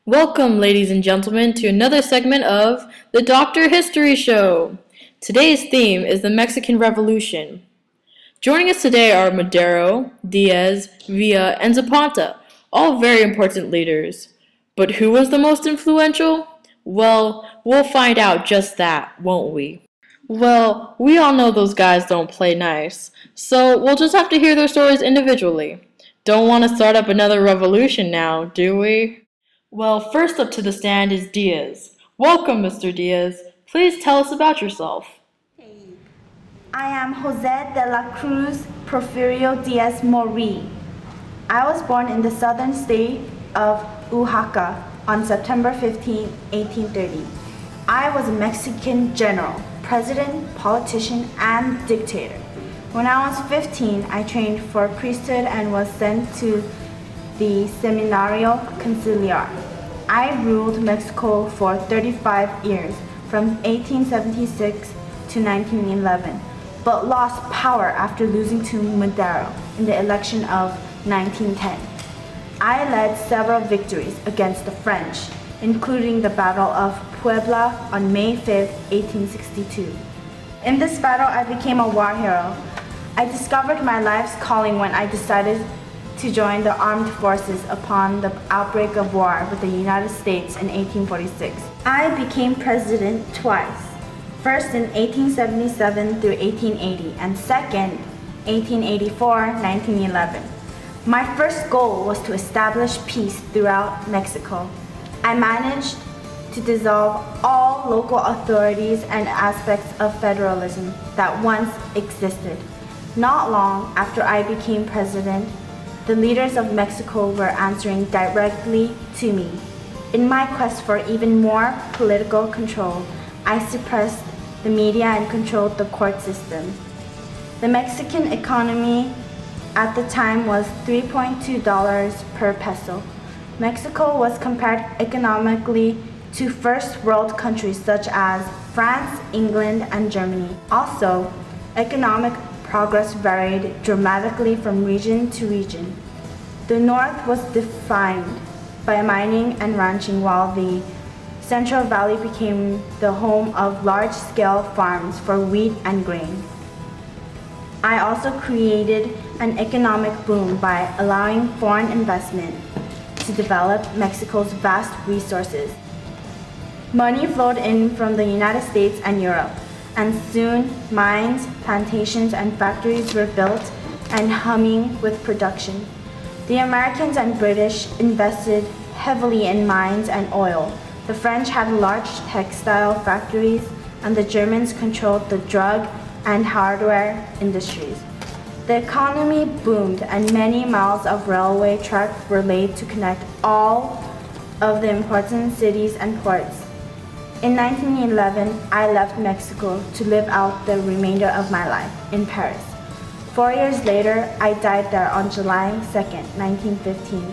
Welcome, ladies and gentlemen, to another segment of the Doctor History Show. Today's theme is the Mexican Revolution. Joining us today are Madero, Diaz, Villa, and Zapata, all very important leaders. But who was the most influential? Well, we'll find out just that, won't we? Well, we all know those guys don't play nice, so we'll just have to hear their stories individually. Don't want to start up another revolution now, do we? Well, first up to the stand is Diaz. Welcome, Mr. Diaz. Please tell us about yourself. I am Jose de la Cruz Porfirio Diaz Mori. I was born in the southern state of Oaxaca on September 15, 1830. I was a Mexican general, president, politician, and dictator. When I was 15, I trained for priesthood and was sent to the Seminario Conciliar. I ruled Mexico for 35 years, from 1876 to 1911, but lost power after losing to Madero in the election of 1910. I led several victories against the French, including the Battle of Puebla on May 5, 1862. In this battle, I became a war hero. I discovered my life's calling when I decided to join the armed forces upon the outbreak of war with the United States in 1846. I became president twice, first in 1877 through 1880, and second, 1884-1911. My first goal was to establish peace throughout Mexico. I managed to dissolve all local authorities and aspects of federalism that once existed. Not long after I became president, the leaders of Mexico were answering directly to me. In my quest for even more political control, I suppressed the media and controlled the court system. The Mexican economy at the time was $3.2 per peso. Mexico was compared economically to first world countries such as France, England, and Germany. Also, economic progress varied dramatically from region to region. The north was defined by mining and ranching, while the Central Valley became the home of large-scale farms for wheat and grain. I also created an economic boom by allowing foreign investment to develop Mexico's vast resources. Money flowed in from the United States and Europe, and soon mines, plantations, and factories were built and humming with production. The Americans and British invested heavily in mines and oil. The French had large textile factories, and the Germans controlled the drug and hardware industries. The economy boomed, and many miles of railway tracks were laid to connect all of the important cities and ports. In 1911, I left Mexico to live out the remainder of my life in Paris. 4 years later, I died there on July 2nd, 1915,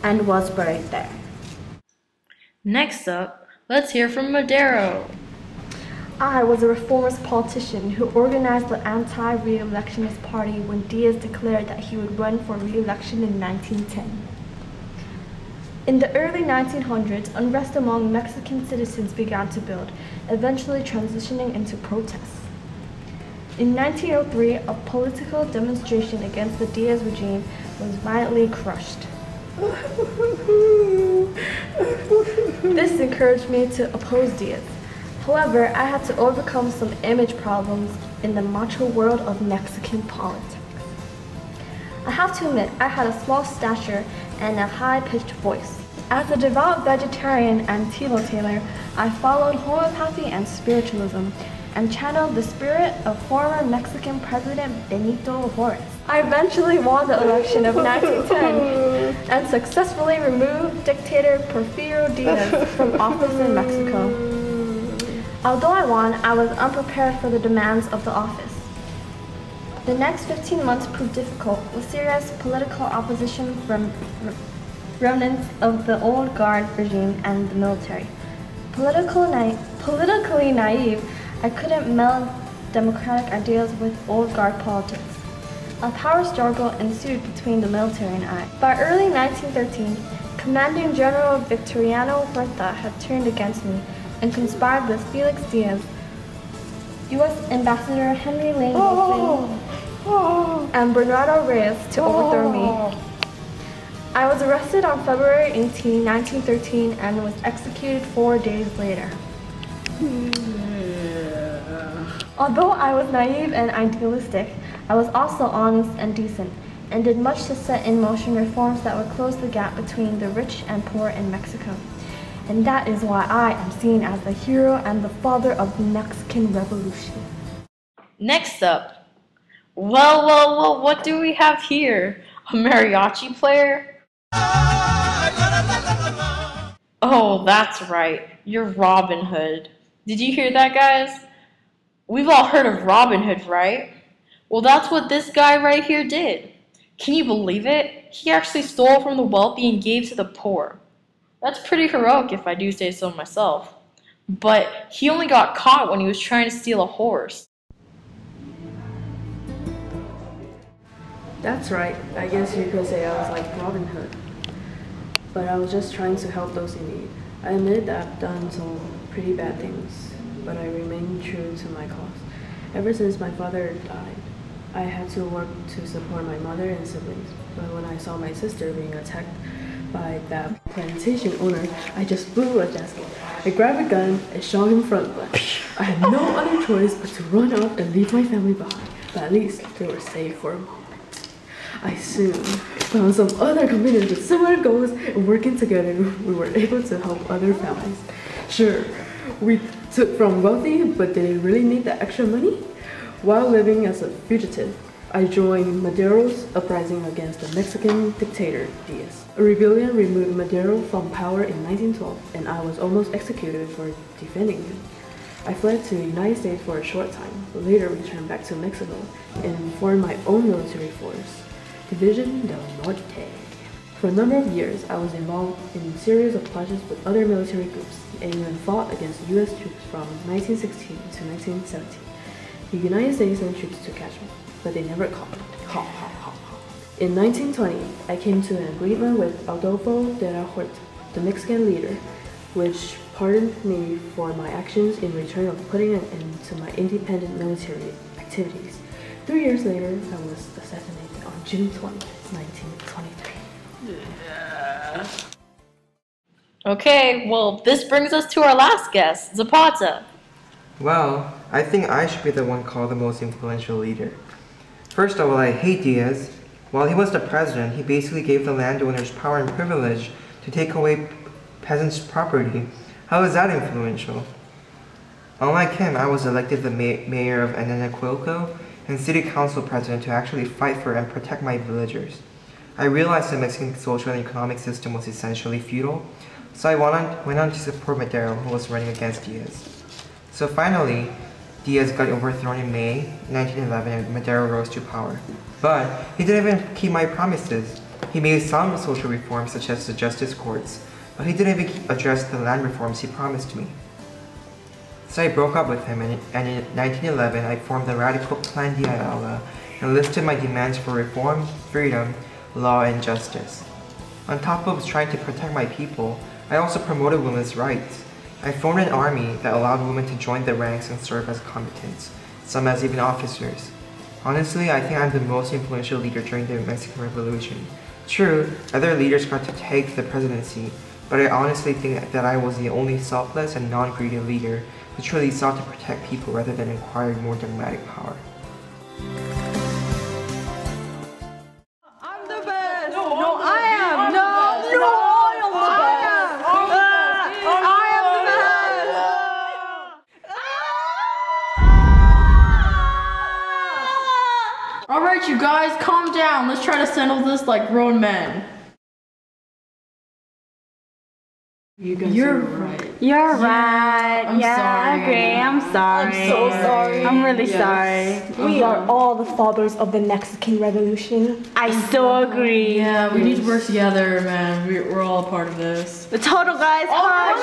and was buried there. Next up, let's hear from Madero. I was a reformist politician who organized the anti-re-electionist party when Diaz declared that he would run for re-election in 1910. In the early 1900s, unrest among Mexican citizens began to build, eventually transitioning into protests. In 1903, a political demonstration against the Diaz regime was violently crushed. This encouraged me to oppose Diaz. However, I had to overcome some image problems in the macho world of Mexican politics. I have to admit, I had a small stature and a high-pitched voice. As a devout vegetarian and teetotaler, I followed homeopathy and spiritualism and channeled the spirit of former Mexican President Benito Juarez. I eventually won the election of 1910 and successfully removed dictator Porfirio Diaz from office in Mexico. Although I won, I was unprepared for the demands of the office. The next 15 months proved difficult, with serious political opposition from remnants of the old guard regime and the military. Politically naive, I couldn't meld democratic ideas with old guard politics. A power struggle ensued between the military and I. By early 1913, Commanding General Victoriano Huerta had turned against me and conspired with Felix Diaz, U.S. Ambassador Henry Lane Wilson, and Bernardo Reyes to overthrow me. I was arrested on February 18, 1913 and was executed 4 days later. Although I was naive and idealistic, I was also honest and decent, and did much to set in motion reforms that would close the gap between the rich and poor in Mexico. And that is why I am seen as the hero and the father of the Mexican Revolution. Next up, well, what do we have here? A mariachi player? Oh, that's right. You're Robin Hood. Did you hear that, guys? We've all heard of Robin Hood, right? Well, that's what this guy right here did. Can you believe it? He actually stole from the wealthy and gave to the poor. That's pretty heroic if I do say so myself. But he only got caught when he was trying to steal a horse. That's right. I guess you could say I was like Robin Hood. But I was just trying to help those in need. I admit that I've done some pretty bad things, but I remain true to my cause. Ever since my father died, I had to work to support my mother and siblings. But when I saw my sister being attacked by that plantation owner, I just flew a jasket. I grabbed a gun and shot him front blank. I had no other choice but to run out and leave my family behind. But at least they were safe for a moment. I soon found some other companions with similar goals, and working together, we were able to help other families. Sure, we took from wealthy, but did they really need that extra money? While living as a fugitive, I joined Madero's uprising against the Mexican dictator Diaz. A rebellion removed Madero from power in 1912, and I was almost executed for defending him. I fled to the United States for a short time, but later returned back to Mexico and formed my own military force, Division del Norte. For a number of years, I was involved in a series of clashes with other military groups and even fought against U.S. troops from 1916 to 1917. The United States sent troops to catch me, but they never caught me. Ha ha ha ha. In 1920, I came to an agreement with Adolfo de la Huerta, the Mexican leader, which pardoned me for my actions in return of putting an end to my independent military activities. 3 years later, I was assassinated on June 20, 1923. Okay, well, this brings us to our last guest, Zapata. Well, I think I should be the one called the most influential leader. First of all, I hate Diaz. While he was the president, he basically gave the landowners power and privilege to take away peasants' property. How is that influential? Unlike him, I was elected the mayor of Anahuac and city council president to actually fight for and protect my villagers. I realized the Mexican social and economic system was essentially feudal, so I went on to support Madero, who was running against Diaz. So finally, Diaz got overthrown in May 1911 and Madero rose to power. But he didn't even keep my promises. He made some social reforms such as the justice courts, but he didn't even address the land reforms he promised me. So I broke up with him, and in 1911 I formed the radical Plan de Ayala and listed my demands for reform, freedom, law, and justice. On top of trying to protect my people, I also promoted women's rights. I formed an army that allowed women to join the ranks and serve as combatants, some as even officers. Honestly, I think I'm the most influential leader during the Mexican Revolution. True, other leaders got to take the presidency, but I honestly think that I was the only selfless and non-greedy leader who truly sought to protect people rather than acquire more dogmatic power. I'm the best! No, I am! No, I am the best! Alright, you guys, calm down. Let's try to settle this like grown men. You guys You're are right. You're right. I'm yeah, sorry. I agree. I'm sorry. I'm so sorry. I'm really Yes. sorry. We are all the fathers of the Mexican Revolution. I so agree. Yeah, we need to work together, man. We're all a part of this. The total guys hug.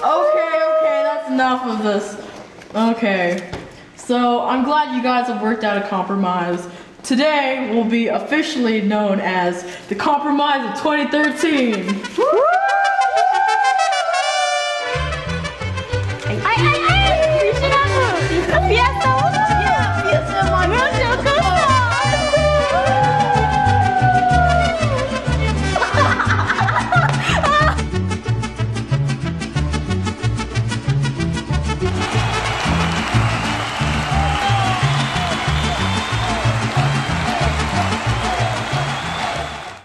Okay, that's enough of this. Okay. So, I'm glad you guys have worked out a compromise today will be officially known as the Compromise of 2013. Woo!